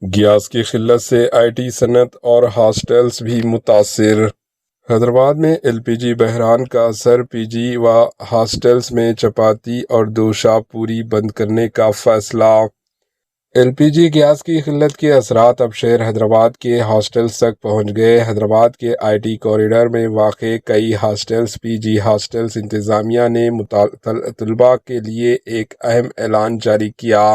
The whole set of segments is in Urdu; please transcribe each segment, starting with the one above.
گیس کی قلت سے آئی ٹی صنعت اور ہاسٹلز بھی متاثر۔ حیدرآباد میں ایل پی جی بحران کا اثر، پی جی و ہاسٹلز میں چپاتی اور دوشا پوری بند کرنے کا فیصلہ۔ ایل پی جی گیس کی قلت کے اثرات اب شہر حیدرآباد کے ہاسٹلز تک پہنچ گئے۔ حیدرآباد کے آئی ٹی کوریڈور میں واقع کئی ہاسٹلز، پی جی ہاسٹلز انتظامیہ نے طلباء کے لیے ایک اہم اعلان جاری کیا۔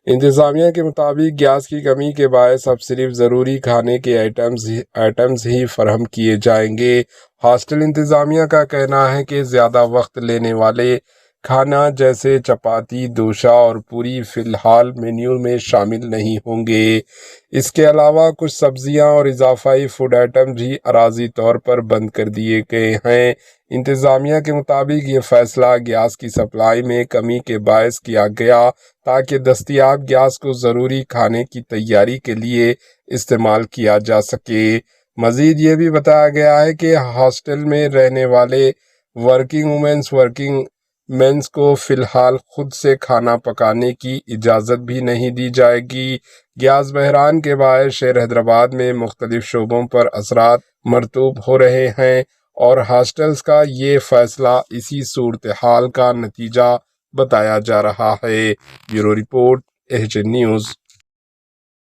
انتظامیہ کے مطابق گیس کی کمی کے باعث اب صرف ضروری کھانے کے آئٹمز ہی فراہم کیے جائیں گے۔ ہاسٹل انتظامیہ کا کہنا ہے کہ زیادہ وقت لینے والے کھانا جیسے چپاتی، دوشا اور پوری فی الحال مینیو میں شامل نہیں ہوں گے۔ اس کے علاوہ کچھ سبزیاں اور اضافی فوڈ آئٹم بھی عارضی طور پر بند کر دیے گئے ہیں۔ انتظامیہ کے مطابق یہ فیصلہ گیس کی سپلائی میں کمی کے باعث کیا گیا تاکہ دستیاب گیس کو ضروری کھانے کی تیاری کے لیے استعمال کیا جا سکے۔ مزید یہ بھی بتایا گیا ہے کہ ہاسٹل میں رہنے والے ورکنگ مینس کو فی الحال خود سے کھانا پکانے کی اجازت بھی نہیں دی جائے گی۔ گیس بحران کے باعث شہر حیدرآباد میں مختلف شعبوں پر اثرات مرتب ہو رہے ہیں اور ہاسٹلز کا یہ فیصلہ اسی صورتحال کا نتیجہ بتایا جا رہا ہے۔ Bureau report, H N news.